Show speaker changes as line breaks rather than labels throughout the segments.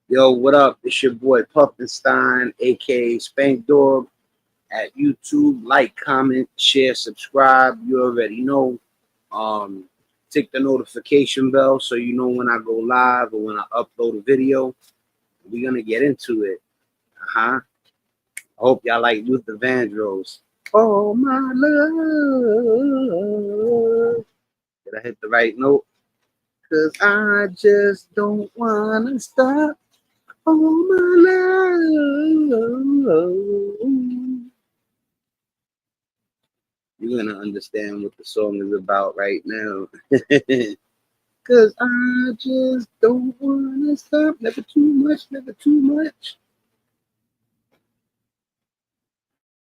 Yo, what up? It's your boy Puffinstein, aka Spank Dog, at YouTube. Like, comment, share, subscribe. You already know. Um, Tick the notification bell so you know when I go live or when I upload a video. We're gonna get into it. Uh-huh. I hope y'all like Luther Vandross. Oh my love. Did I hit the right note? Cause I just don't wanna stop. Oh my love. You're gonna understand what the song is about right now. Cause I just don't wanna stop. Never too much, never too much.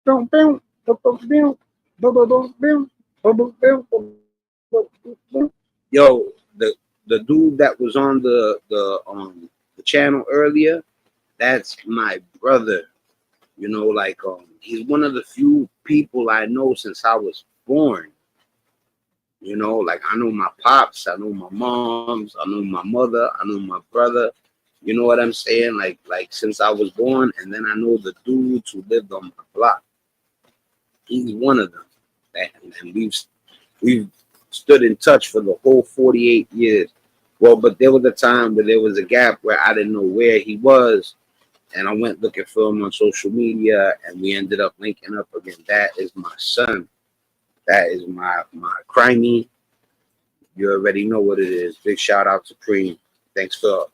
Boom, boom, boom, boom, boom, boom, boom, boom, boom, boom, boom. Yo, the dude that was on the channel earlier, that's my brother. You know, like he's one of the few people I know since I was born. You know, like I know my pops, I know my moms, I know my mother, I know my brother. You know what I'm saying? Like since I was born, and then I know the dudes who lived on my block. He's one of them, and we've stood in touch for the whole 48 years. Well, but there was a time where there was a gap where I didn't know where he was, and I went looking for him on social media, and we ended up linking up again. That is my son. That is my crimey. You already know what it is. Big shout out to Cream. Thanks for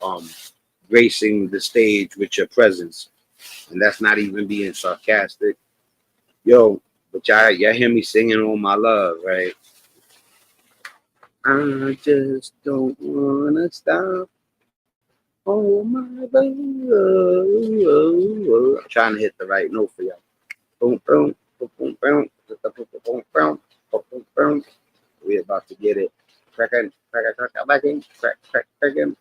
gracing the stage with your presence. And that's not even being sarcastic. Yo, but y'all hear me singing all my love, right? I just don't wanna stop. Oh my love. I'm trying to hit the right note for y'all. Boom, boom, boom, boom, boom, boom, boom, boom, boom, boom, boom. We about to get it. Cracking, cracking, cracking, cracking, crack, crack, cracking.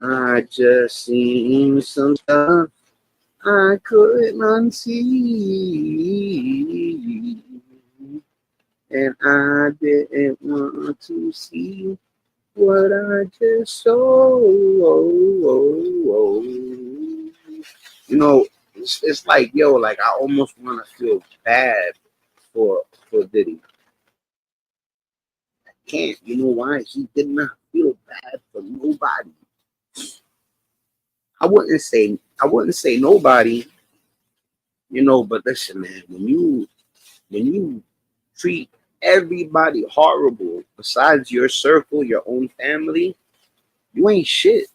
I just seen some stuff I couldn't unsee, and I didn't want to see what I just saw. You know, it's like yo, like I almost want to feel bad for Diddy. Can't. You know why? He did not feel bad for nobody. I wouldn't say nobody, but listen, man, when you treat everybody horrible besides your circle, your own family, you ain't shit.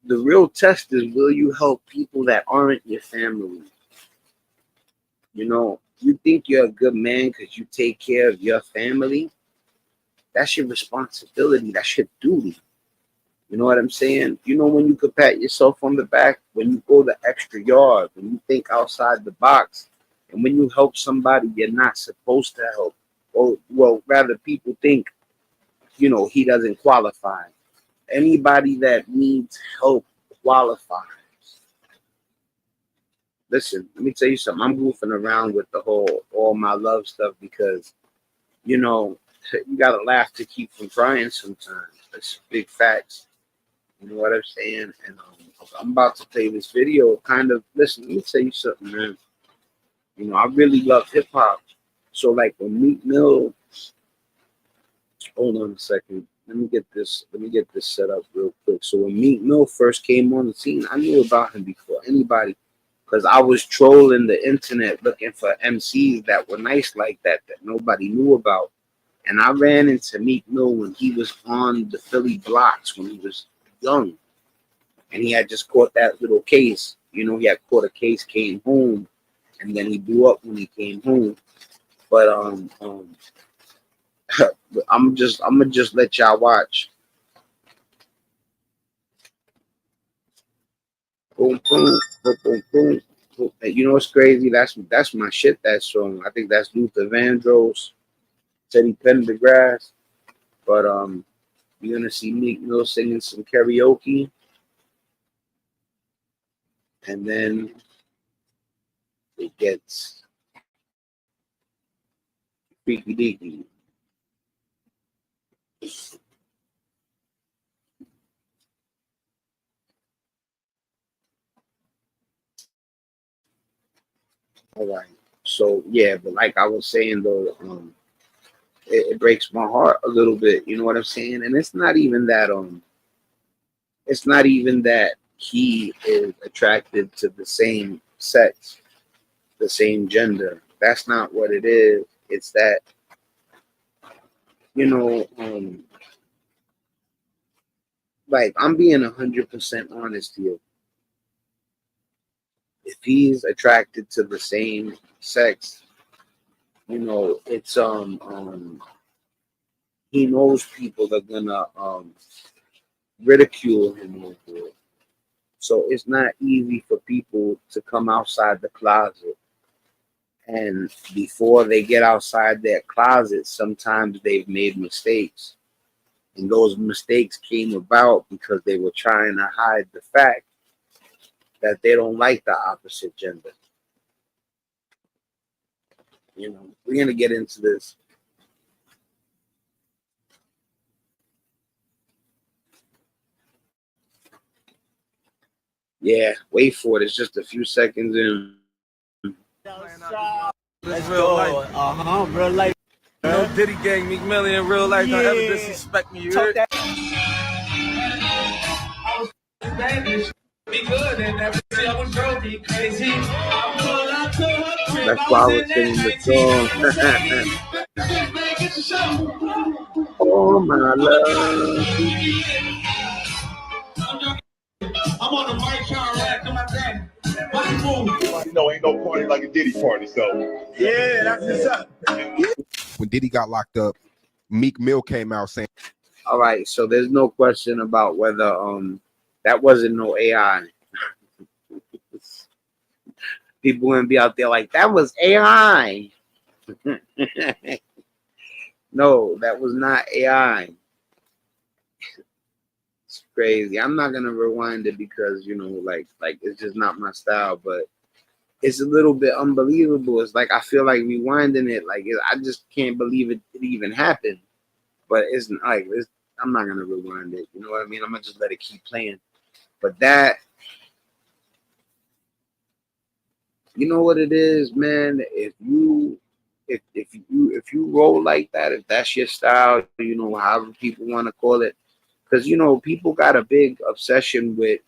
The real test is will you help people that aren't your family? You think you're a good man because you take care of your family. That's your responsibility. That's your duty. You know what I'm saying? When you could pat yourself on the back, when you go the extra yard, when you think outside the box, and when you help somebody you're not supposed to help, or well, rather people think, he doesn't qualify. Anybody that needs help qualifies. Listen, let me tell you something. I'm goofing around with the whole all my love stuff because, you know, you gotta laugh to keep from crying sometimes. That's big facts. You know what I'm saying? And I'm about to play this video. Kind of listen. Let me tell you something, man. I really love hip hop. So like when Meek Mill, hold on a second. Let me get this. Let me get this set up real quick. So when Meek Mill first came on the scene, I knew about him before anybody, because I was trolling the internet looking for MCs that were nice like that nobody knew about. And I ran into Meek Mill when he was on the Philly blocks when he was young, and he had just caught that little case. He had caught a case, came home, and then he blew up when he came home. But I'm gonna just let y'all watch. Boom, boom, boom, boom, boom. Boom. You know what's crazy? That's my shit. That song. I think that's Luther Vandross. Teddy Pendergrass. But you're gonna see Meek Mill singing some karaoke, and then it gets freaky deaky. All right. So yeah, but like I was saying though, it breaks my heart a little bit. You know what I'm saying? And it's not even that he is attracted to the same sex, the same gender. That's not what it is. It's that you know, like I'm being 100% honest here. If he's attracted to the same sex, it's he knows people are gonna ridicule him over it. So it's not easy for people to come outside the closet. And before they get outside their closet, sometimes they've made mistakes. And those mistakes came about because they were trying to hide the fact that they don't like the opposite gender. We're gonna get into this. Yeah, wait for it. It's just a few seconds in.
That's real life. Real life. You know, Diddy gang, Meek Millie in real life. Don't ever disrespect me. You heard?
That's why I was singing the song. Oh my love.
I'm on the mic trying to rap to my dad. Ain't no party like a Diddy party, so. Yeah, that's what's up.
When Diddy got locked up, Meek Mill came out saying,
All right, so there's no question about whether that wasn't no AI. People gonna be out there like that was AI. No, that was not AI. It's crazy. I'm not gonna rewind it because like it's just not my style, but it's a little bit unbelievable. It's like I feel like rewinding it, like I just can't believe it even happened. But it's like I'm not gonna rewind it. You know what I mean? I'm gonna just let it keep playing. But that, you know what it is, man. If you roll like that, if that's your style, however people want to call it, because people got a big obsession with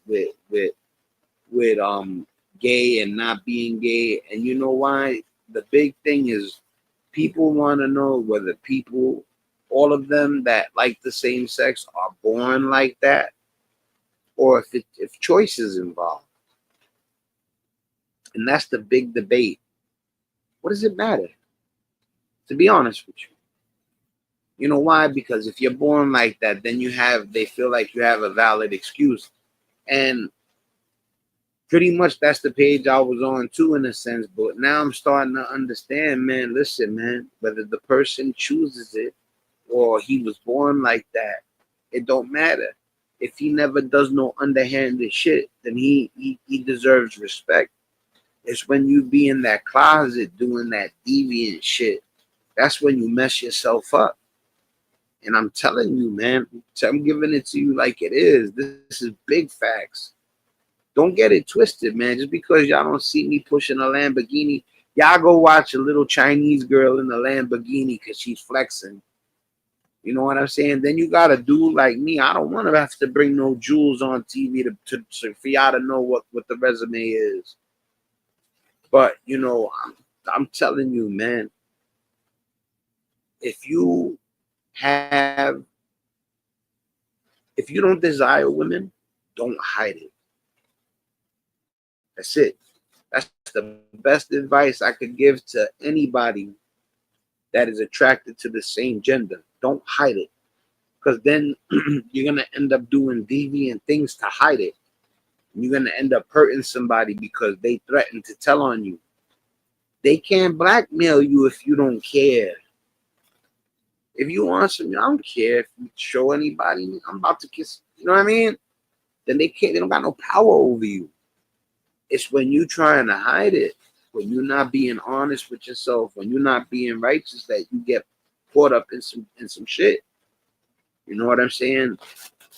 gay and not being gay, and you know why? The big thing is people want to know whether people, all of them that like the same sex, are born like that, or if choice is involved, and that's the big debate. What does it matter? To be honest with you. You know why? Because if you're born like that, then they feel like you have a valid excuse. And pretty much that's the page I was on too, in a sense. But now I'm starting to understand, man, listen, man, whether the person chooses it or he was born like that, it don't matter. If he never does no underhanded shit, then he deserves respect. It's when you be in that closet doing that deviant shit, that's when you mess yourself up. And I'm telling you, man, I'm giving it to you like it is. This is big facts. Don't get it twisted, man. Just because y'all don't see me pushing a Lamborghini, y'all go watch a little Chinese girl in a Lamborghini because she's flexing. You know what I'm saying? Then you got to do like me. I don't want to have to bring no jewels on TV for y'all to know what the resume is. But, I'm telling you, man, if you have if you don't desire women, don't hide it. That's it. That's the best advice I could give to anybody that is attracted to the same gender. Don't hide it. Because then you're going to end up doing deviant things to hide it. And you're going to end up hurting somebody because they threaten to tell on you. They can't blackmail you if you don't care. If you want something, I don't care if you show anybody I'm about to kiss. You know what I mean? Then they don't got no power over you. It's when you trying to hide it, when you're not being honest with yourself, when you're not being righteous, that you get caught up in some shit. You know what I'm saying? I'm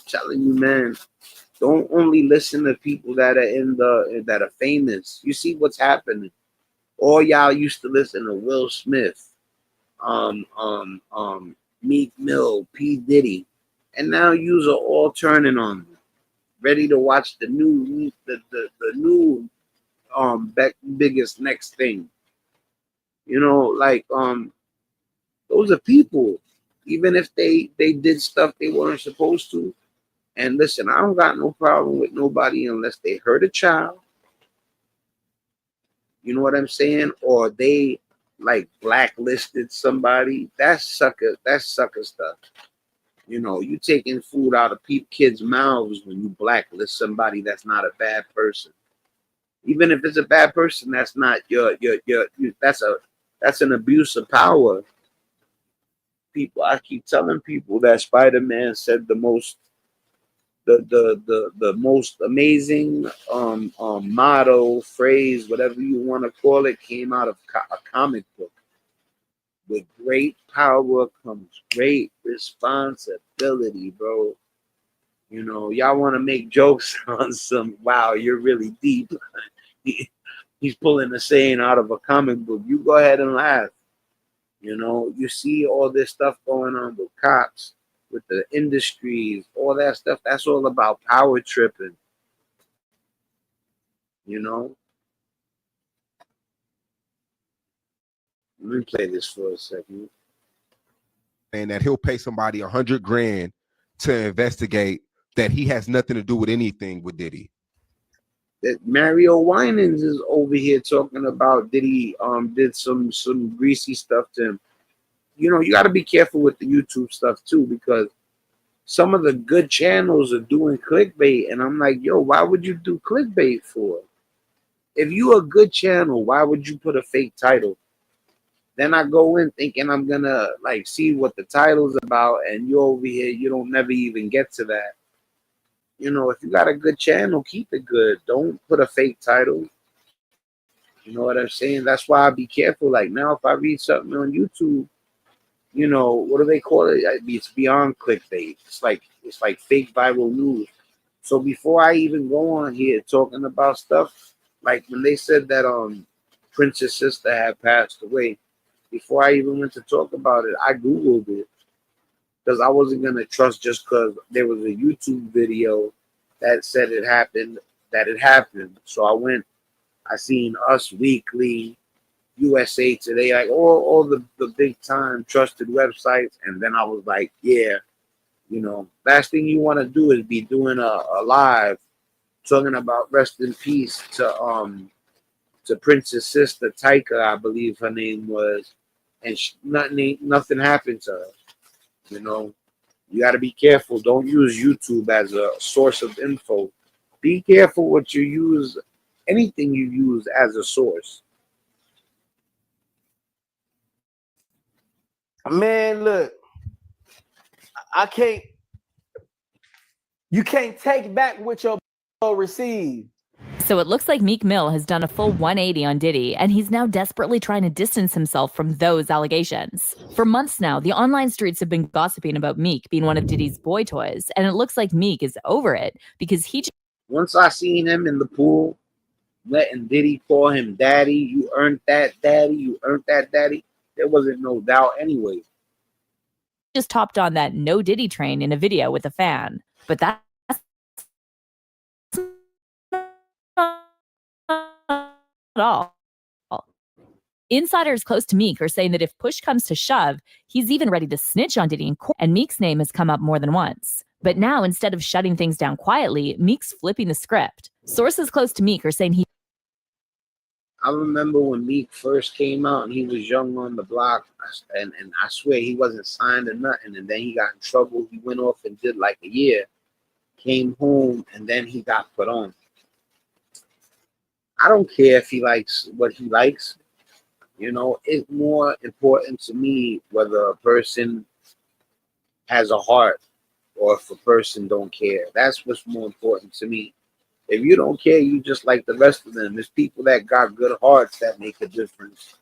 telling you, man, don't only listen to people that are famous. You see what's happening. All y'all used to listen to Will Smith, Meek Mill, P. Diddy, and now yous are all turning on me, ready to watch the new biggest next thing. You know, like those are people. Even if they did stuff they weren't supposed to. And listen, I don't got no problem with nobody unless they hurt a child. You know what I'm saying? Or they like blacklisted somebody. That's sucker. That's sucker stuff. You know, you taking food out of kids' mouths when you blacklist somebody that's not a bad person. Even if it's a bad person, that's not that's an abuse of power. People, I keep telling people that Spider-Man said the most amazing motto, phrase, whatever you want to call it, came out of a comic book. With great power comes great responsibility, bro. You know, y'all want to make jokes on some, wow, you're really deep. He's pulling a saying out of a comic book. You go ahead and laugh. You know, you see all this stuff going on with cops, with the industries, all that stuff. That's all about power tripping. You know? Let me play this for a second.
And that he'll pay somebody $100 grand to investigate that he has nothing to do with anything with Diddy.
That Mario Winans is over here talking about Diddy did some greasy stuff to him. You know, you got to be careful with the YouTube stuff too, because some of the good channels are doing clickbait, and I'm like, yo, why would you do clickbait for? If you a good channel, why would you put a fake title? Then I go in thinking I'm gonna like see what the title's about, and you're over here, you don't never even get to that. You know, if you got a good channel, keep it good. Don't put a fake title. You know what I'm saying? That's why I be careful. Like now, if I read something on YouTube, you know, what do they call it? It's beyond clickbait. It's like fake viral news. So before I even go on here talking about stuff, like when they said that Prince's sister had passed away, before I even went to talk about it, I Googled it because I wasn't gonna trust just because there was a YouTube video that said it happened, that it happened. So I went, I seen Us Weekly, USA Today, like all the big time trusted websites, and then I was like, yeah, you know, last thing you want to do is be doing a live talking about rest in peace to Prince's sister Taika, I believe her name was, and nothing happened to her. You know, you got to be careful. Don't use YouTube as a source of info. Be careful what you use, anything you use as a source.
Man, look, you can't take back what your received.
So it looks like Meek Mill has done a full 180 on Diddy, and he's now desperately trying to distance himself from those allegations. For months now, the online streets have been gossiping about Meek being one of Diddy's boy toys, and it looks like Meek is over it because he
once I seen him in the pool, letting Diddy call him daddy, you earned that daddy, you earned that daddy, there wasn't no doubt anyway.
just hopped on that no Diddy train in a video with a fan. But that's not all. Insiders close to Meek are saying that if push comes to shove, he's even ready to snitch on Diddy in court, and Meek's name has come up more than once. But now, instead of shutting things down quietly, Meek's flipping the script. Sources close to Meek are saying
I remember when Meek first came out and he was young on the block, and I swear he wasn't signed or nothing, and then he got in trouble. He went off and did like a year, came home, and then he got put on. I don't care if he likes what he likes. You know, it's more important to me whether a person has a heart or if a person don't care. That's what's more important to me. If you don't care, you just like the rest of them. There's people that got good hearts that make a difference.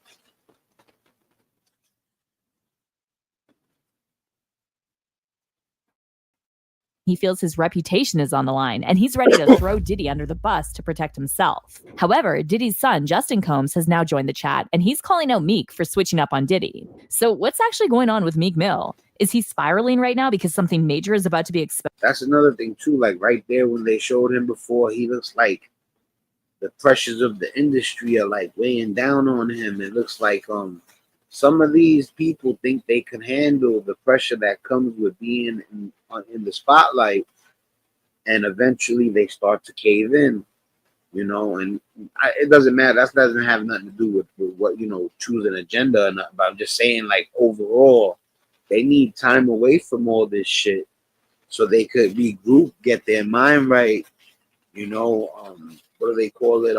He feels his reputation is on the line, and he's ready to throw Diddy under the bus to protect himself. However, Diddy's son, Justin Combs, has now joined the chat, and he's calling out Meek for switching up on Diddy. So what's actually going on with Meek Mill? Is he spiraling right now because something major is about to be exposed?
That's another thing too. Like right there when they showed him before, he looks like the pressures of the industry are like weighing down on him. It looks like some of these people think they can handle the pressure that comes with being in the spotlight, and eventually they start to cave in, you know. And it doesn't matter. That doesn't have nothing to do with what, you know, choosing agenda or not. But I'm just saying, like, overall, they need time away from all this shit so they could regroup, get their mind right, you know. What do they call it?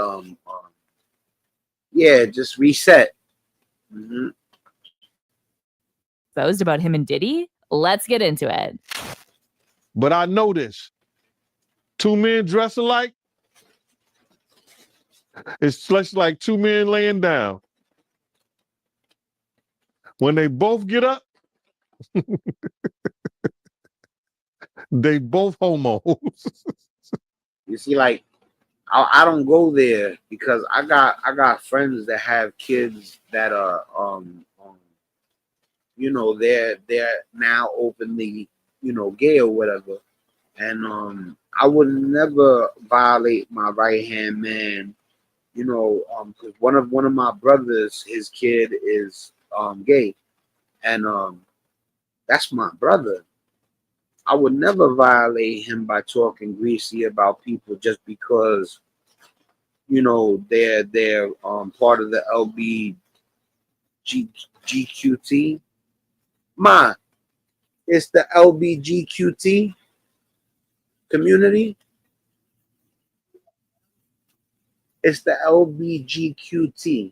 Yeah, just reset. Mm-hmm.
Exposed about him and Diddy? Let's get into it.
But I know this. Two men dress alike. It's just like two men laying down. When they both get up, they both homos.
You see, like, I don't go there because I got friends that have kids that are you know, they're now openly, you know, gay or whatever. And I would never violate my right hand man, you know, because one of my brothers, his kid is gay, and that's my brother. I would never violate him by talking greasy about people just because, you know, they're part of the LBGQT. It's the LBGQT community. It's the LBGQT.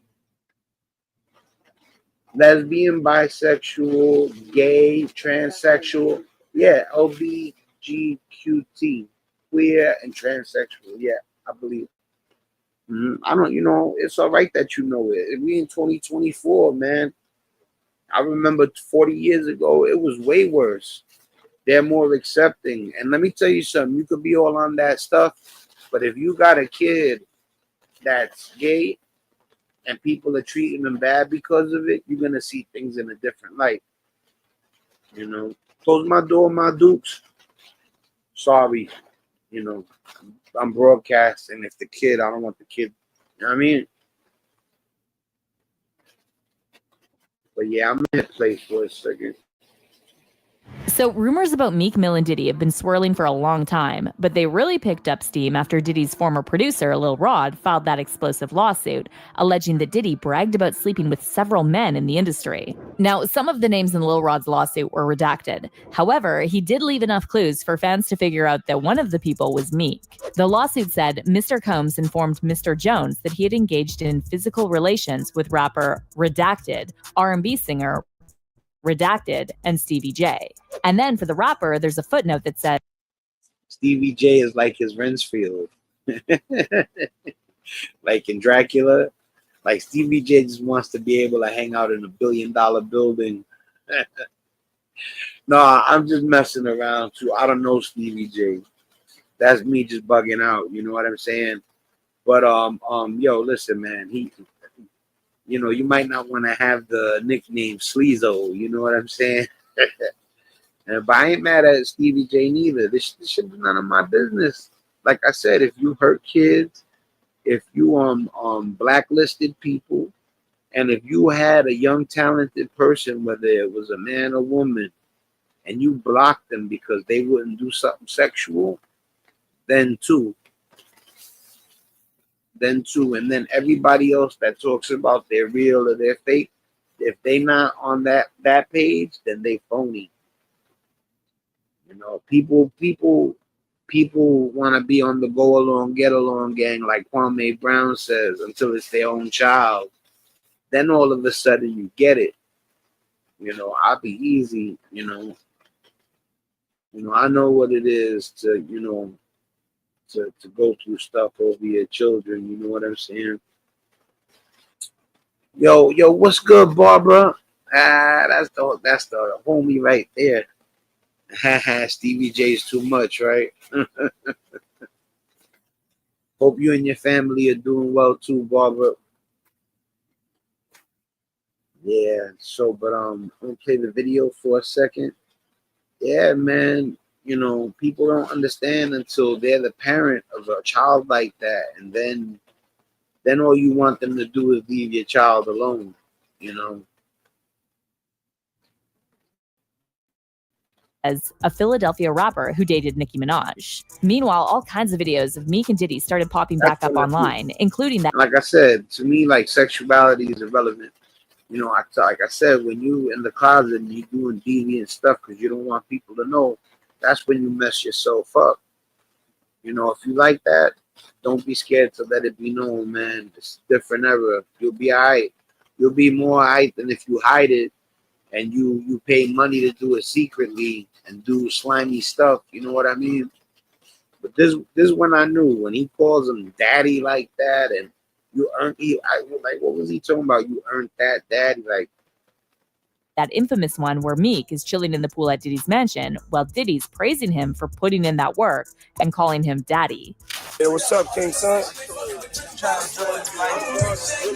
Lesbian, bisexual, gay, transsexual. Yeah, LBGQT. Queer and transsexual. Yeah, I believe. I don't, you know, it's all right that you know it. We in 2024, man. I remember 40 years ago, it was way worse. They're more accepting. And let me tell you something, you could be all on that stuff, but if you got a kid that's gay and people are treating them bad because of it, you're going to see things in a different light. You know, close my door, my dukes. Sorry, you know, I'm broadcasting. If the kid, I don't want the kid, you know what I mean? But yeah, I'm going to play for a second.
So rumors about Meek Mill and Diddy have been swirling for a long time, but they really picked up steam after Diddy's former producer, Lil Rod, filed that explosive lawsuit, alleging that Diddy bragged about sleeping with several men in the industry. Now, some of the names in Lil Rod's lawsuit were redacted. However, he did leave enough clues for fans to figure out that one of the people was Meek. The lawsuit said Mr. Combs informed Mr. Jones that he had engaged in physical relations with rapper Redacted, R&B singer Redacted, and Stevie J. And then for the rapper, there's a footnote that said
Stevie J is like his Renfield. Like in Dracula. Like Stevie J just wants to be able to hang out in $1 billion building. No, I'm just messing around too. I don't know Stevie J. That's me just bugging out. You know what I'm saying? But yo, listen, man. You know, you might not want to have the nickname Sleezo. You know what I'm saying? But I ain't mad at Stevie J neither. This shit is none of my business. Like I said, if you hurt kids, if you blacklisted people, and if you had a young talented person, whether it was a man or woman, and you blocked them because they wouldn't do something sexual, then too. And then everybody else that talks about their real or their fake, if they not on that page, then they phony. You know, people want to be on the go along, get along gang, like Kwame Brown says, until it's their own child. Then all of a sudden you get it. You know, I'll be easy. You know, I know what it is to, you know, to go through stuff over your children. You know what I'm saying? Yo, what's good, Barbara? That's the homie right there. Stevie J's too much, right? Hope you and your family are doing well too, Barbara. Yeah, so but I'm gonna play the video for a second. Yeah, man, you know, people don't understand until they're the parent of a child like that, and then all you want them to do is leave your child alone, you know.
As a Philadelphia rapper who dated Nicki Minaj. Meanwhile, all kinds of videos of Meek and Diddy started popping back up online, including that.
Like I said, to me, like sexuality is irrelevant. You know, like I said, when you in the closet and you doing deviant stuff because you don't want people to know, that's when you mess yourself up. You know, if you like that, don't be scared to let it be known, man. It's a different era. You'll be alright. You'll be more alright than if you hide it and you pay money to do it secretly and do slimy stuff. You know what I mean? But this when I knew when he calls him daddy like that, and you earned. I was like, what was he talking about? You earned that, daddy. Like
that infamous one where Meek is chilling in the pool at Diddy's mansion while Diddy's praising him for putting in that work and calling him daddy.
Hey, what's up, King Son?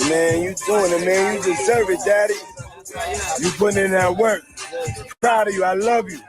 Man, you doing it, man. You deserve it, daddy. You putting in that work. Proud of you. I love you.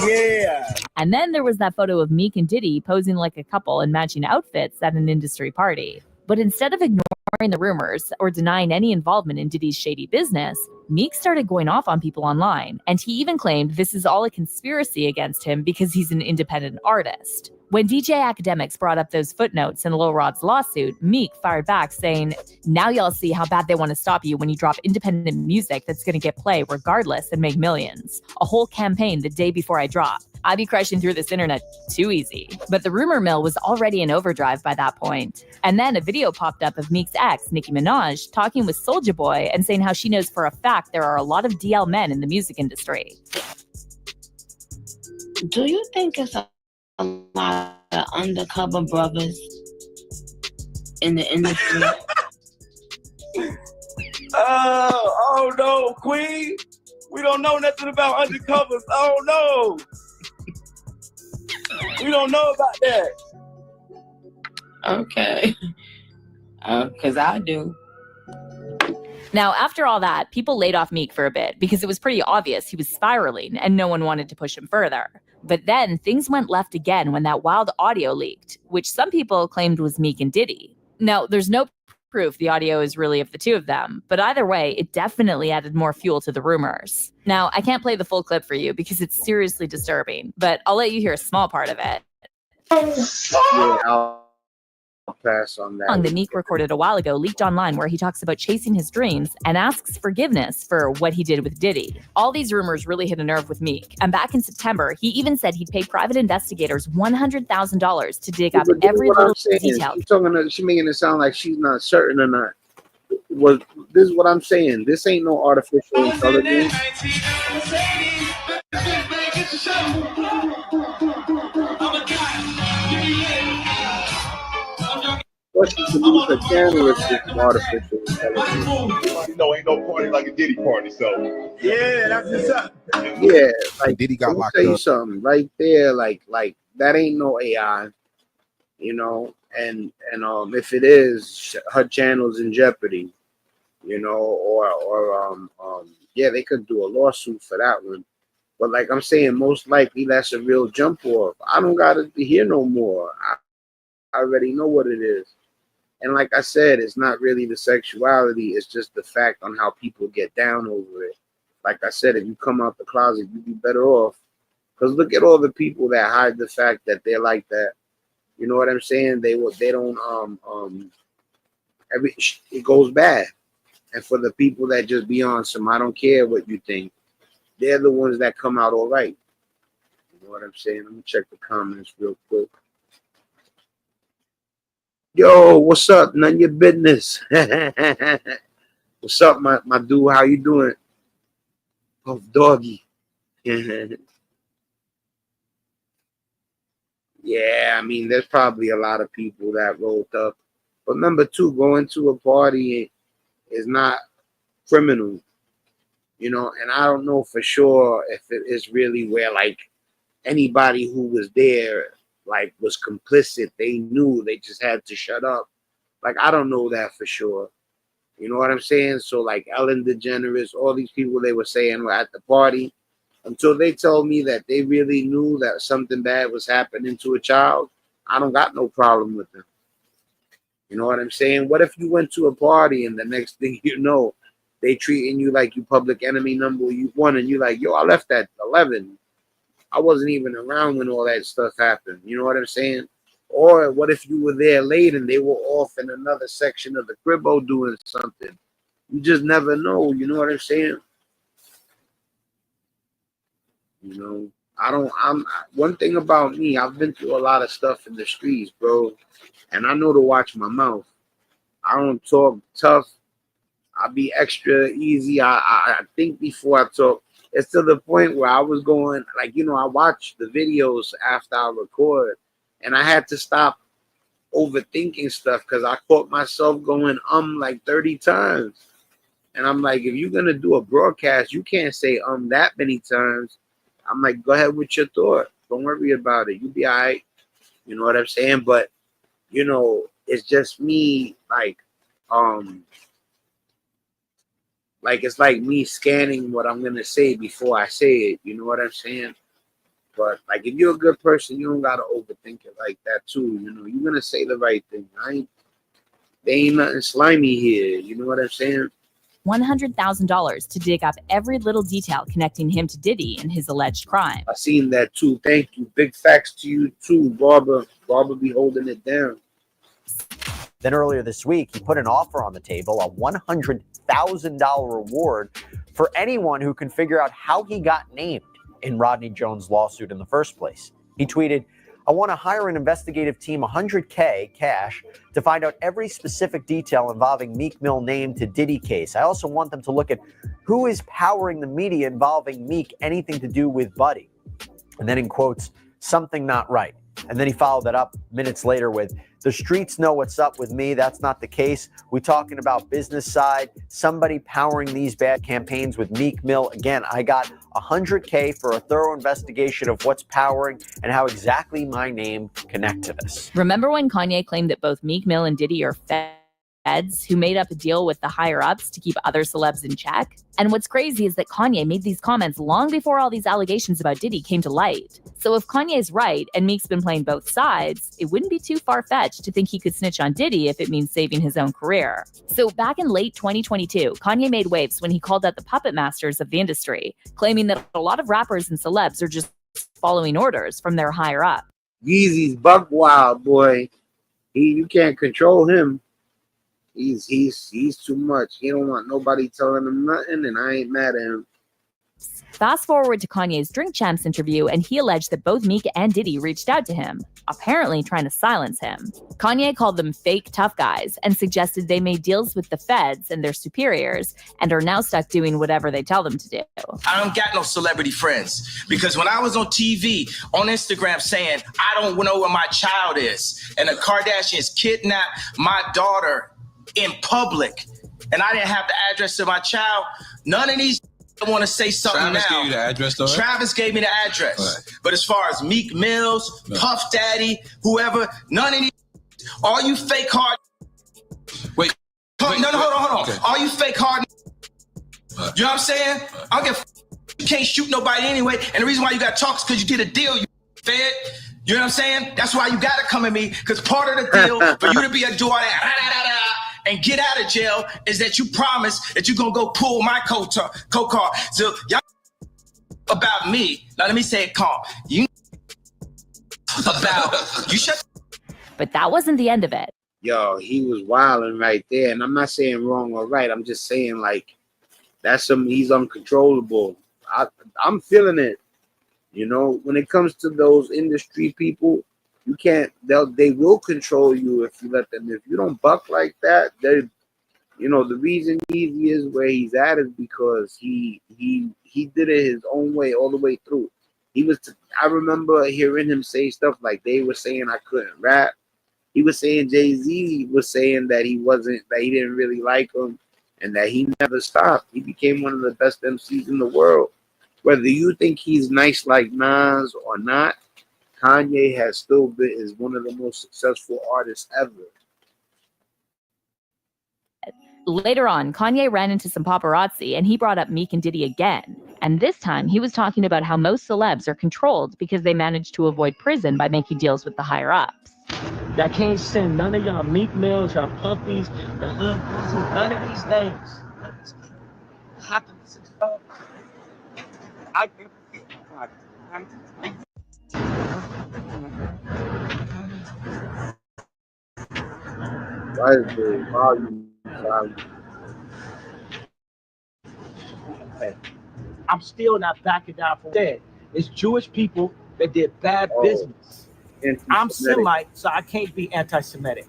Yeah.
And then there was that photo of Meek and Diddy posing like a couple in matching outfits at an industry party. But instead of ignoring the rumors or denying any involvement in Diddy's shady business, Meek started going off on people online, and he even claimed this is all a conspiracy against him because he's an independent artist. When DJ Academics brought up those footnotes in Lil Rod's lawsuit, Meek fired back saying, now y'all see how bad they want to stop you when you drop independent music that's going to get play regardless and make millions. A whole campaign the day before I drop. I'd be crushing through this internet too easy. But the rumor mill was already in overdrive by that point. And then a video popped up of Meek's ex, Nicki Minaj, talking with Soulja Boy and saying how she knows for a fact there are a lot of DL men in the music industry.
Do you think it's a lot of undercover brothers in the industry?
Oh no, Queen. We don't know nothing about undercovers. Oh no. We don't know about that.
Okay. Because I do.
Now, after all that, people laid off Meek for a bit because it was pretty obvious he was spiraling and no one wanted to push him further. But then things went left again when that wild audio leaked, which some people claimed was Meek and Diddy. Now, there's no proof the audio is really of the two of them, but either way, it definitely added more fuel to the rumors. Now, I can't play the full clip for you because it's seriously disturbing, but I'll let you hear a small part of it.
yeah, I'll pass on that.
Song that Meek recorded a while ago leaked online where he talks about chasing his dreams and asks forgiveness for what he did with Diddy. All these rumors really hit a nerve with Meek, and back in September, he even said he'd pay private investigators $100,000 to dig up every little detail.
She's making it sound like she's not certain or not. This is what I'm saying. This ain't no artificial intelligence. Especially to use a journalist with artificial intelligence.
You know, ain't no party like a Diddy party, so.
Yeah, that's what's up.
Yeah, like
Diddy got locked
tell you
up.
something right there, like that ain't no AI, you know, and if it is, her channel's in jeopardy, you know, or yeah, they could do a lawsuit for that one. But like I'm saying, most likely that's a real jump off. I don't gotta hear no more. I already know what it is. And like I said, it's not really the sexuality, it's just the fact on how people get down over it. Like I said, if you come out the closet, you'd be better off. Because look at all the people that hide the fact that they're like that. You know what I'm saying? They don't it goes bad. And for the people that just be on some, I don't care what you think, they're the ones that come out all right. You know what I'm saying? Let me check the comments real quick. Yo, what's up? None of your business. What's up, my dude? How you doing? Puff Doggy. Yeah, I mean, there's probably a lot of people that rolled up. But remember, too, going to a party is not criminal. you know, and I don't know for sure if it is really where like anybody who was there like was complicit. They knew, they just had to shut up. Like I don't know that for sure. You know what I'm saying? So like Ellen DeGeneres, all these people they were saying were at the party until they told me that they really knew that something bad was happening to a child. I don't got no problem with them. You know what I'm saying? What if you went to a party and the next thing you know, they treating you like you public enemy number you one, and you like, yo, I left at 11. I wasn't even around when all that stuff happened. You know what I'm saying? Or what if you were there late and they were off in another section of the cribbo doing something? You just never know. You know what I'm saying? You know, I'm one thing about me, I've been through a lot of stuff in the streets, bro. And I know to watch my mouth. I don't talk tough. I be extra easy. I think before I talk. It's to the point where I was going, like, you know, I watch the videos after I record, and I had to stop overthinking stuff because I caught myself going like 30 times. And I'm like, if you're gonna do a broadcast, you can't say that many times. I'm like, go ahead with your thought. Don't worry about it. You'll be all right. You know what I'm saying? But you know, it's just me like it's like me scanning what I'm gonna say before I say it. You know what I'm saying? But like if you're a good person, you don't gotta overthink it like that too. You know, you're gonna say the right thing, right? There ain't nothing slimy here. You know what I'm saying?
$100,000 to dig up every little detail connecting him to Diddy and his alleged crime.
I seen that too. Thank you. Big facts to you too, Barbara. Barbara be holding it down.
Then earlier this week, he put an offer on the table, a $100,000 reward for anyone who can figure out how he got named in Rodney Jones' lawsuit in the first place. He tweeted, I want to hire an investigative team, $100K cash, to find out every specific detail involving Meek Mill name to Diddy case. I also want them to look at who is powering the media involving Meek, anything to do with Buddy. And then in quotes, something not right. And then he followed that up minutes later with, the streets know what's up with me. That's not the case. We're talking about business side, somebody powering these bad campaigns with Meek Mill. Again, I got $100K for a thorough investigation of what's powering and how exactly my name connect to this.
Remember when Kanye claimed that both Meek Mill and Diddy are feds who made up a deal with the higher-ups to keep other celebs in check? And what's crazy is that Kanye made these comments long before all these allegations about Diddy came to light. So if Kanye's right and Meek's been playing both sides, it wouldn't be too far-fetched to think he could snitch on Diddy if it means saving his own career. So back in late 2022, Kanye made waves when he called out the puppet masters of the industry, claiming that a lot of rappers and celebs are just following orders from their higher-up.
Yeezy's buck wild, boy. You can't control him. He's too much. He don't want nobody telling him nothing, and I ain't mad at him.
Fast forward to Kanye's Drink Champs interview, and he alleged that both Meek and Diddy reached out to him, apparently trying to silence him. Kanye called them fake tough guys and suggested they made deals with the feds and their superiors and are now stuck doing whatever they tell them to do.
I don't got no celebrity friends because when I was on TV, on Instagram saying, I don't know where my child is, and the Kardashians kidnapped my daughter in public, and I didn't have the address of my child, none of these want to say something. Travis now. Gave you the address, though? Travis gave me the address. Right. But as far as Meek Mills, no. Puff Daddy, whoever, none of these, all you fake hard. Wait. Hold on. Okay. All you fake hard. You know what I'm saying? I don't give you can't shoot nobody anyway. And the reason why you got to talk is because you get a deal, you fed. You know what I'm saying? That's why you got to come at me, because part of the deal for you to be a doer and get out of jail is that you promise that you're going to go pull my co-car. So y'all about me. Now let me say it calm. You about you shut.
But that wasn't the end of it.
Yo, he was wilding right there. And I'm not saying wrong or right. I'm just saying like he's uncontrollable. I'm feeling it. You know, when it comes to those industry people, you can't. They will control you if you let them. If you don't buck like that, the reason Easy is where he's at is because he did it his own way all the way through. I remember hearing him say stuff like they were saying I couldn't rap. He was saying Jay-Z was saying that he didn't really like him, and that he never stopped. He became one of the best MCs in the world. Whether you think he's nice like Nas or not, Kanye has still been is one of the most successful artists ever.
Later on, Kanye ran into some paparazzi and he brought up Meek and Diddy again. And this time, he was talking about how most celebs are controlled because they managed to avoid prison by making deals with the higher-ups.
I can't send none of y'all Meek Mills, y'all Puffies, none of these names.
Why is the volume silent?
I'm still not backing down from that. It's Jewish people that did bad business. I'm Semite, so I can't be anti-Semitic.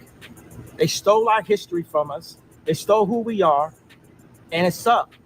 They stole our history from us. They stole who we are, and it sucked.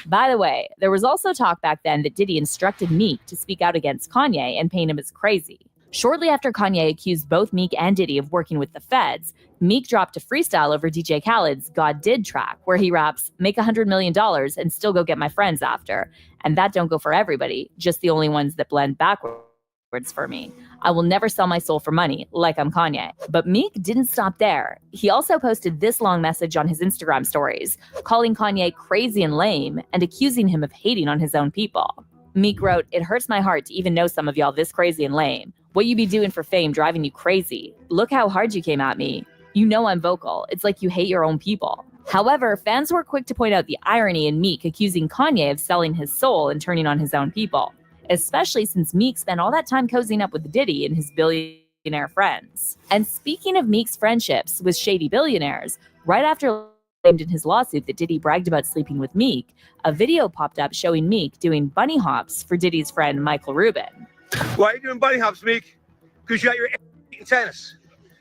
By the way, there was also talk back then that Diddy instructed Meek to speak out against Kanye and paint him as crazy. Shortly after Kanye accused both Meek and Diddy of working with the feds, Meek dropped a freestyle over DJ Khaled's God Did track, where he raps, "Make $100 million and still go get my friends after. And that don't go for everybody, just the only ones that blend backwards for me. I will never sell my soul for money, like I'm Kanye." But Meek didn't stop there. He also posted this long message on his Instagram stories, calling Kanye crazy and lame and accusing him of hating on his own people. Meek wrote, "It hurts my heart to even know some of y'all this crazy and lame. What you be doing for fame driving you crazy. Look how hard you came at me. You know I'm vocal. It's like you hate your own people." However, fans were quick to point out the irony in Meek accusing Kanye of selling his soul and turning on his own people, especially since Meek spent all that time cozying up with Diddy and his billionaire friends. And speaking of Meek's friendships with shady billionaires, right after claimed in his lawsuit that Diddy bragged about sleeping with Meek, a video popped up showing Meek doing bunny hops for Diddy's friend Michael Rubin.
Why are you doing bunny hops, Meek? Because you got your eating tennis.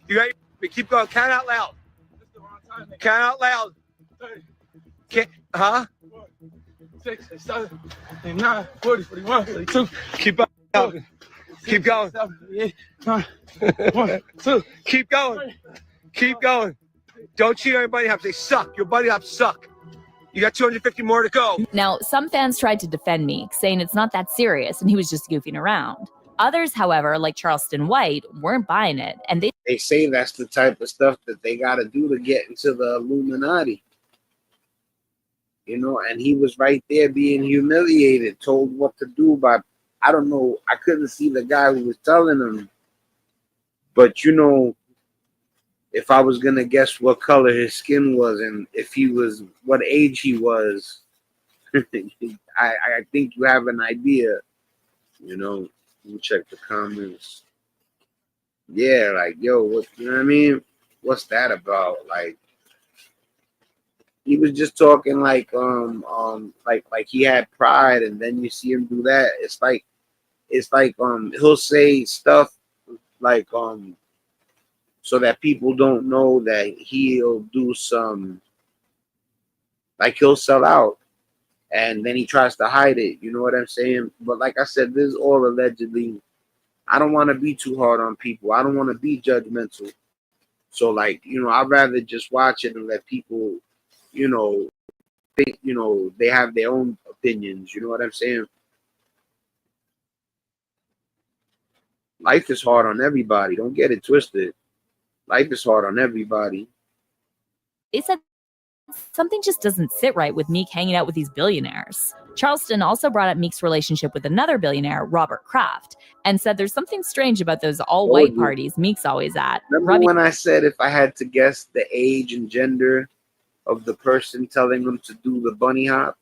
You got your, keep going. Count out loud. Count out loud. Can't, huh?
6, 7, 8, 9, 40, 41, 42.
Keep going. Keep going.
7, 8, 9, 1, 2.
Keep going. Keep going. Don't cheat on your bunny hops. They suck. Your bunny hops suck. You got 250 more to go.
Now, some fans tried to defend Meek, saying it's not that serious and he was just goofing around. Others, however, like Charleston White, weren't buying it, and they
say that's the type of stuff that they got to do to get into the Illuminati. You know, and he was right there being humiliated, told what to do by, I don't know, I couldn't see the guy who was telling him. But, you know, if I was going to guess what color his skin was and if he was, what age he was, I think you have an idea, you know. Let me check the comments. Yeah, like, yo, what, you know what I mean? What's that about? Like, he was just talking like he had pride, and then you see him do that. It's like he'll say stuff like so that people don't know that he'll do some, like he'll sell out. And then he tries to hide it. You know what I'm saying? But like I said, this is all allegedly. I don't want to be too hard on people. I don't want to be judgmental. So, like, you know, I'd rather just watch it and let people, you know, think, you know, they have their own opinions. You know what I'm saying? Life is hard on everybody. Don't get it twisted. Life is hard on everybody.
They said something just doesn't sit right with Meek hanging out with these billionaires. Charleston also brought up Meek's relationship with another billionaire, Robert Kraft, and said there's something strange about those all-white parties Meek's always at.
Remember when I said if I had to guess the age and gender of the person telling them to do the bunny hop?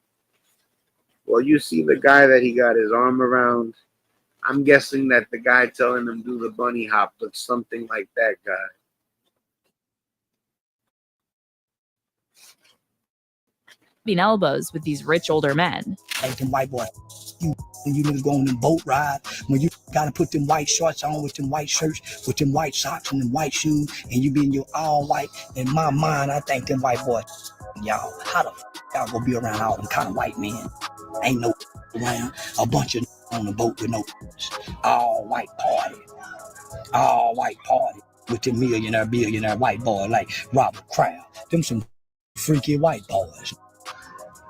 Well, you see the guy that he got his arm around. I'm guessing that the guy telling him do the bunny hop looks something like that guy.
Elbows with these rich older men.
Like them white boy, you niggas go on them boat ride when you gotta put them white shorts on with them white shirts, with them white socks and them white shoes, and you be in your all white. In my mind, I think them white boys, y'all, how the y'all gonna be around all them kind of white men? Ain't no around a bunch of on the boat with no all white party with them millionaire white boy like Robert Kraft. Them some freaky white boys.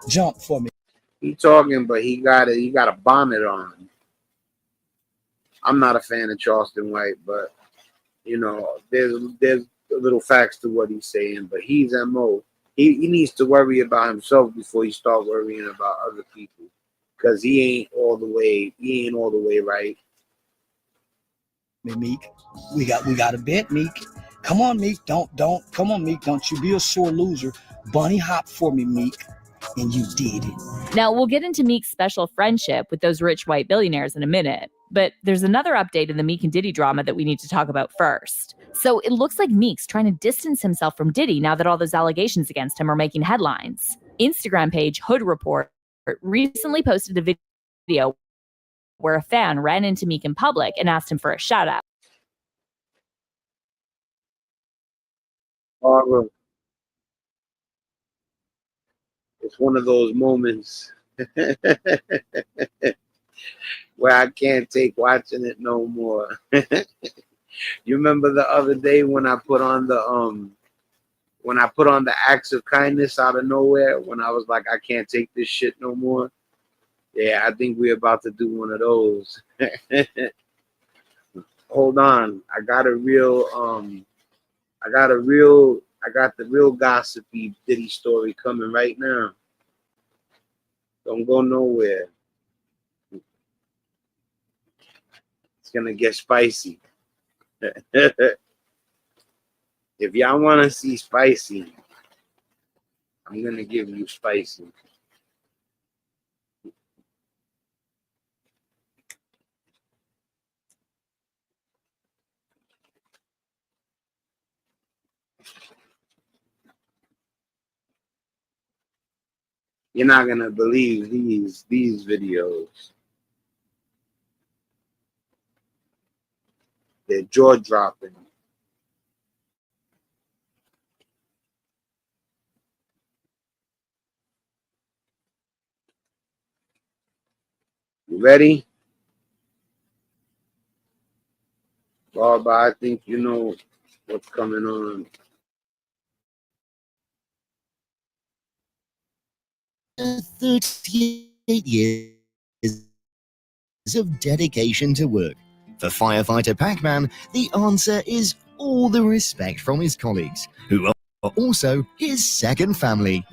Jump for me.
He talking, but he got a bonnet on. I'm not a fan of Charleston White, but you know, there's little facts to what he's saying. But he's MO. He needs to worry about himself before he start worrying about other people, because he ain't all the way right.
Meek, we got a bet, Meek. Come on, Meek. Don't come on, Meek. Don't you be a sore loser. Bunny hop for me, Meek. And you did it.
Now, we'll get into Meek's special friendship with those rich white billionaires in a minute, but there's another update in the Meek and Diddy drama that we need to talk about first. So it looks like Meek's trying to distance himself from Diddy now that all those allegations against him are making headlines. Instagram page Hood Report recently posted a video where a fan ran into Meek in public and asked him for a shout out.
It's one of those moments where I can't take watching it no more. You remember the other day when I put on the acts of kindness out of nowhere, when I was like, I can't take this shit no more? Yeah, I think we're about to do one of those. Hold on. I got the real gossipy Diddy story coming right now. Don't go nowhere. It's gonna get spicy. If y'all want to see spicy, I'm gonna give you spicy. You're not gonna believe these videos. They're jaw-dropping. You ready? Barbara, I think you know what's coming on.
38 years of dedication to work. For firefighter Pac-Man, the answer is all the respect from his colleagues, who are also his second family.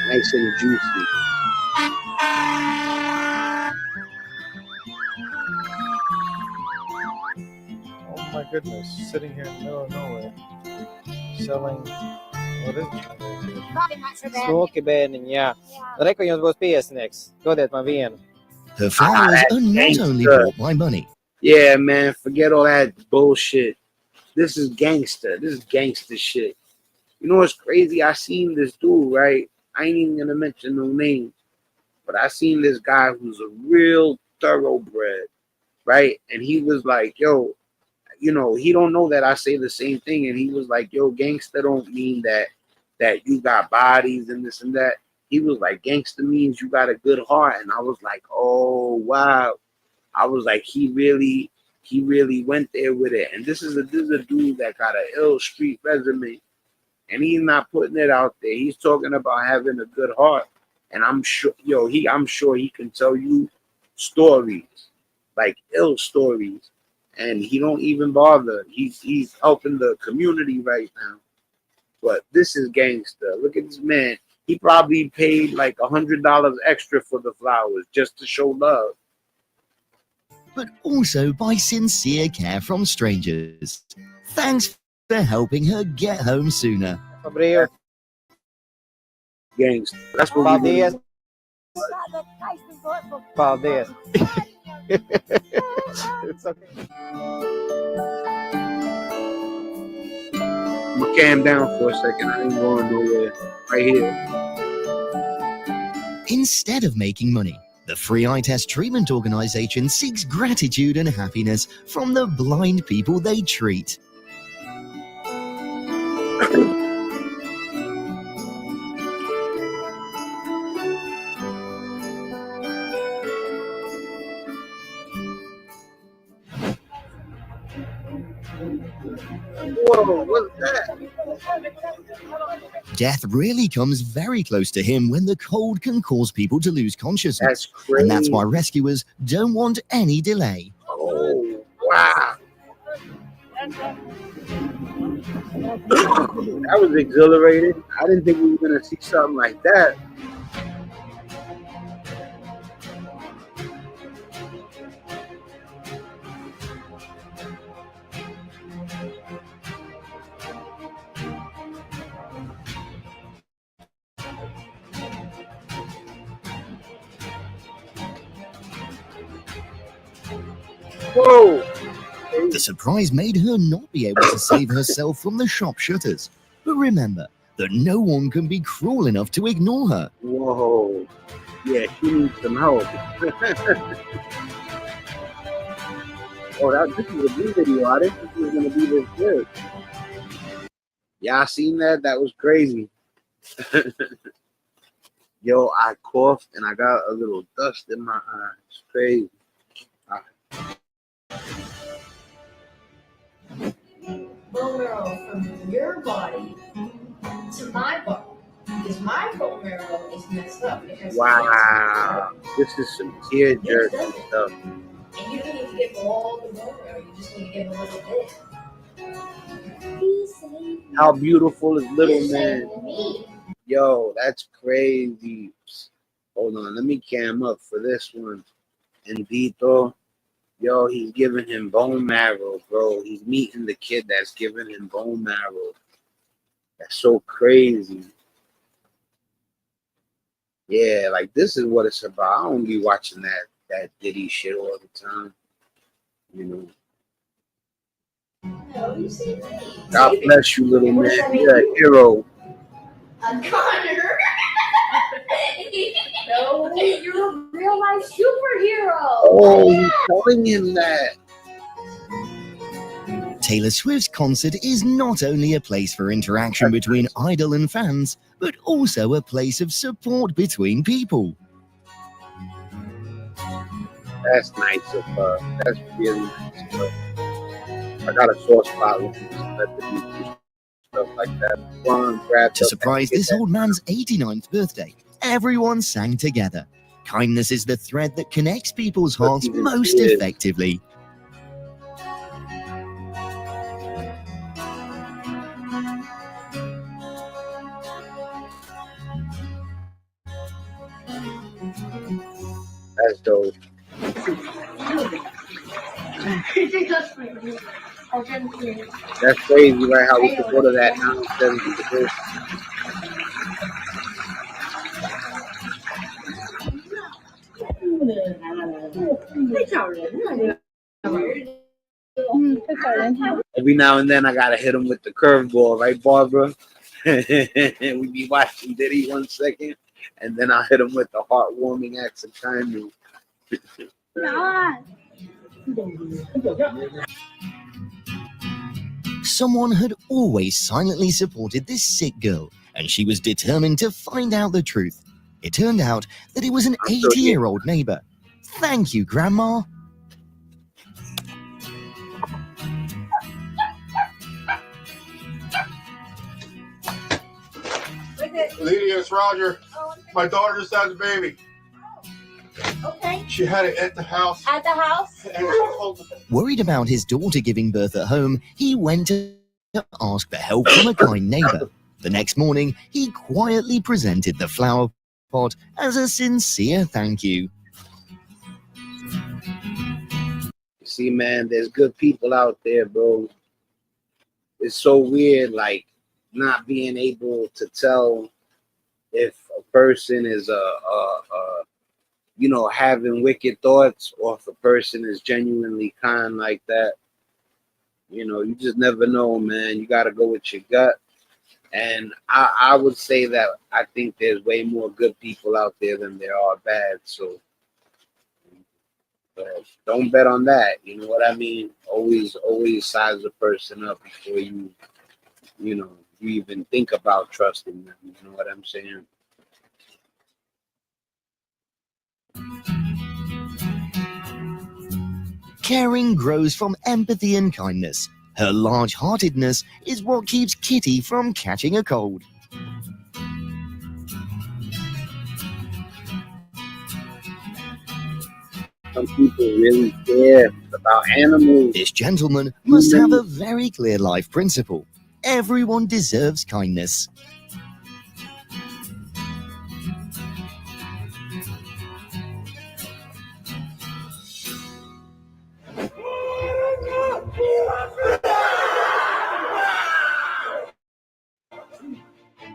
Nice and juicy.
Oh my goodness, sitting here in the middle of nowhere, selling, what is it? Smoky bēniņi, jā. Reku jums būs piesniegs, dodiet man vienu.
Her flowers are not only bought by money.
Yeah, man, forget all that bullshit. This is gangster. This is gangster shit. You know what's crazy? I seen this dude, right? I ain't even gonna mention no name, but I seen this guy who's a real thoroughbred, right? And he was like, yo, you know, he don't know that I say the same thing. And he was like, yo, gangster don't mean that you got bodies and this and that. He was like, gangster means you got a good heart. And I was like, oh, wow. I was like, he really went there with it. And this is a dude that got an ill street resume. And he's not putting it out there. He's talking about having a good heart. And I'm sure, I'm sure he can tell you stories, like ill stories. And he don't even bother. He's helping the community right now. But this is gangster. Look at this man. He probably paid like $100 extra for the flowers just to show love.
But also by sincere care from strangers. Thanks for helping her get home sooner.
Gangster. That's what we do.
Paldies. It's okay.
I'm gonna calm down for a second. I ain't going nowhere. Right here.
Instead of making money, the Free Eye Test Treatment Organization seeks gratitude and happiness from the blind people they treat.
Whoa, what's that?
Death really comes very close to him when the cold can cause people to lose consciousness.
That's crazy.
And that's why rescuers don't want any delay.
Oh, wow. That was exhilarating. I didn't think we were going to see something like that. Whoa.
The surprise made her not be able to save herself from the shop shutters. But remember that no one can be cruel enough to ignore her.
Whoa. Yeah, she needs some help. Oh, this is a new video. I didn't think it was going to be this good. Y'all seen that? That was crazy. Yo, I coughed and I got a little dust in my eyes. It's crazy.
Bone marrow from your body to my body, because my bone marrow is messed up.
Wow, this is some tear jerking stuff.
And you don't need to get all the bone marrow, you just need to get a little bit.
How beautiful is Little Man? Yo, that's crazy. Hold on, let me cam up for this one. And Vito, yo, he's giving him bone marrow, bro. He's meeting the kid that's giving him bone marrow. That's so crazy. Yeah, like this is what it's about. I don't be watching that Diddy shit all the time. You know.
No, you see me.
God bless you, Little Man. You're a hero.
I'm Connor. No, you're a real life superhero.
Oh, he's telling him that.
Taylor Swift's concert is not only a place for interaction between idol and fans, but also a place of support between people.
That's nice of her. That's really nice of her. I got a sore spot with these stuff like that.
To surprise this old man's 89th birthday, everyone sang together. Kindness is the thread that connects people's hearts most effectively.
That's dope. That's crazy, right? How we could go to that now instead of this. Every now and then I gotta hit him with the curveball, right, Barbara? We be watching Diddy 1 second, and then I'll hit him with the heartwarming acts of kindness.
Someone had always silently supported this sick girl, and she was determined to find out the truth. It turned out that it was an 80-year-old neighbor. Thank you, Grandma.
Lydia, it's Roger. My daughter just had a baby.
Okay.
She had it at the house.
At the house?
Worried about his daughter giving birth at home, he went to ask for help from a kind neighbor. The next morning, he quietly presented the flower pot as a sincere thank you.
See, man, there's good people out there, bro. It's so weird, like, not being able to tell if a person is having wicked thoughts, or if a person is genuinely kind like that. You know, you just never know, man. You got to go with your gut. And I would say that I think there's way more good people out there than there are bad. So don't bet on that. You know what I mean? Always size a person up before you even think about trusting them. You know what I'm saying?
Caring grows from empathy and kindness. Her large-heartedness is what keeps Kitty from catching a cold.
Some people really care about animals.
This gentleman must have a very clear life principle. Everyone deserves kindness.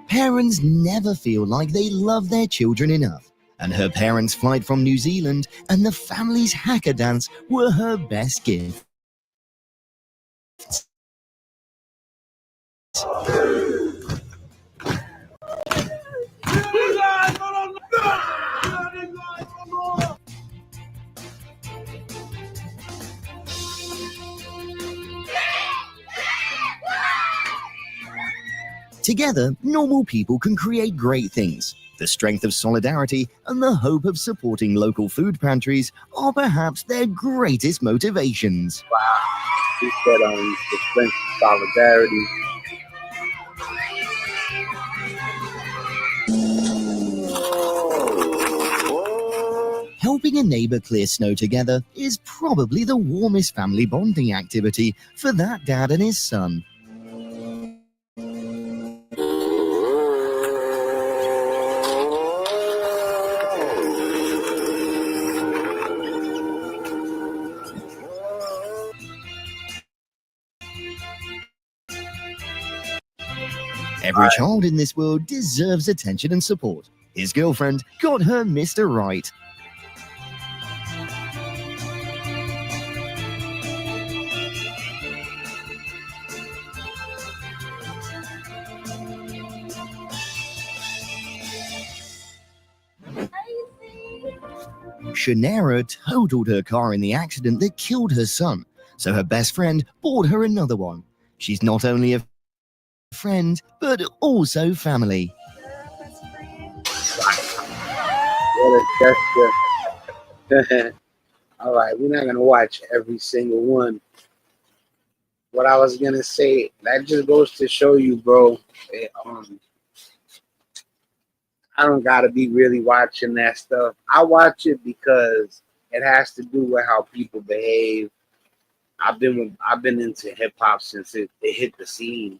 Parents never feel like they love their children enough, and her parents' flight from New Zealand and the family's hacker dance were her best gift. Together, normal people can create great things. The strength of solidarity and the hope of supporting local food pantries are perhaps their greatest motivations.
Wow. He said the strength of solidarity.
Helping a neighbor clear snow together is probably the warmest family bonding activity for that dad and his son. Every child in this world deserves attention and support. His girlfriend got her Mr. Right. Shannara totaled her car in the accident that killed her son, so her best friend bought her another one. She's not only a friend, but also family.
What a gesture. All right, we're not going to watch every single one. What I was going to say, that just goes to show you, bro, I don't got to be really watching that stuff. I watch it because it has to do with how people behave. I've been into hip hop since it hit the scene.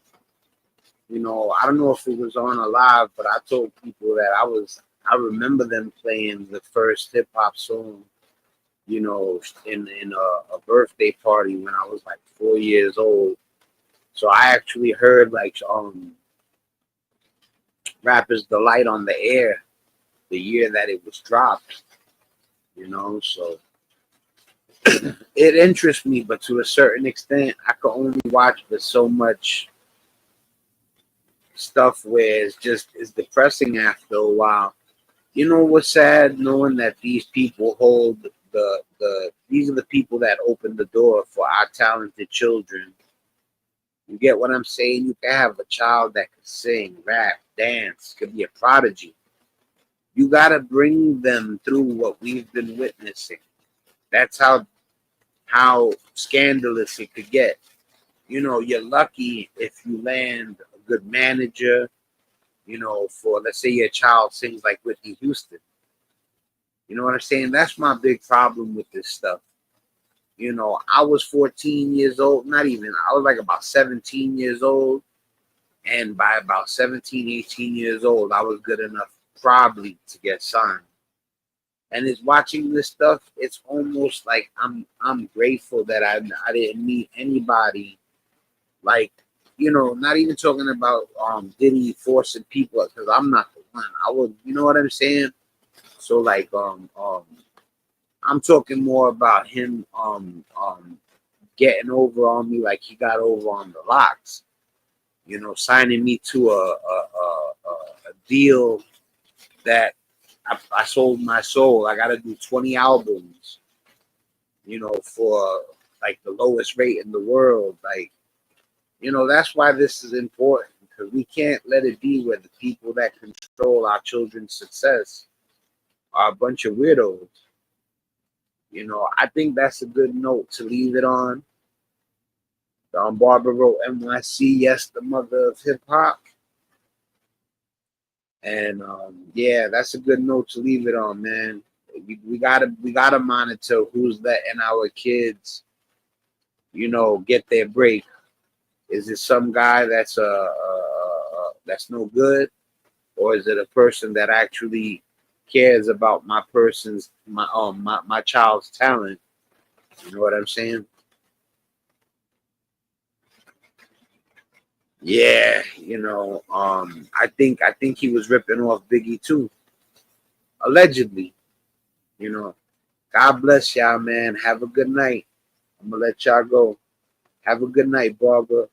You know, I don't know if it was on or live, but I told people that I remember them playing the first hip hop song, you know, in a birthday party when I was like 4 years old. So I actually heard like Rapper's Delight on the air the year that it was dropped, you know, so it interests me, but to a certain extent, I could only watch but so much stuff where it's depressing after a while. You know what's sad? Knowing that these people hold these are the people that open the door for our talented children. You get what I'm saying? You can have a child that can sing, rap, dance, could be a prodigy. You gotta bring them through what we've been witnessing. That's how scandalous it could get. You know, you're lucky if you land a good manager, you know, for, let's say your child sings like Whitney Houston. You know what I'm saying? That's my big problem with this stuff. You know, I was 14 years old, not even, I was like about 17 years old. And by about 17, 18 years old, I was good enough probably to get signed. And it's watching this stuff, it's almost like I'm grateful that I didn't meet anybody like, you know, not even talking about Diddy forcing people, because I'm not the one. I would, you know what I'm saying? So like I'm talking more about him getting over on me like he got over on the Locks. You know, signing me to a deal that I sold my soul. I got to do 20 albums, you know, for like the lowest rate in the world. Like, you know, that's why this is important, because we can't let it be where the people that control our children's success are a bunch of weirdos. You know, I think that's a good note to leave it on. Barbara wrote NYC, yes, the mother of hip hop. And yeah, that's a good note to leave it on, man. We gotta monitor who's letting our kids, you know, get their break. Is it some guy that's that's no good, or is it a person that actually cares about my child's talent? You know what I'm saying? Yeah, you know, I think he was ripping off Biggie too, allegedly. You know, God bless y'all, man. Have a good night. I'm gonna let y'all go. Have a good night, Barbara.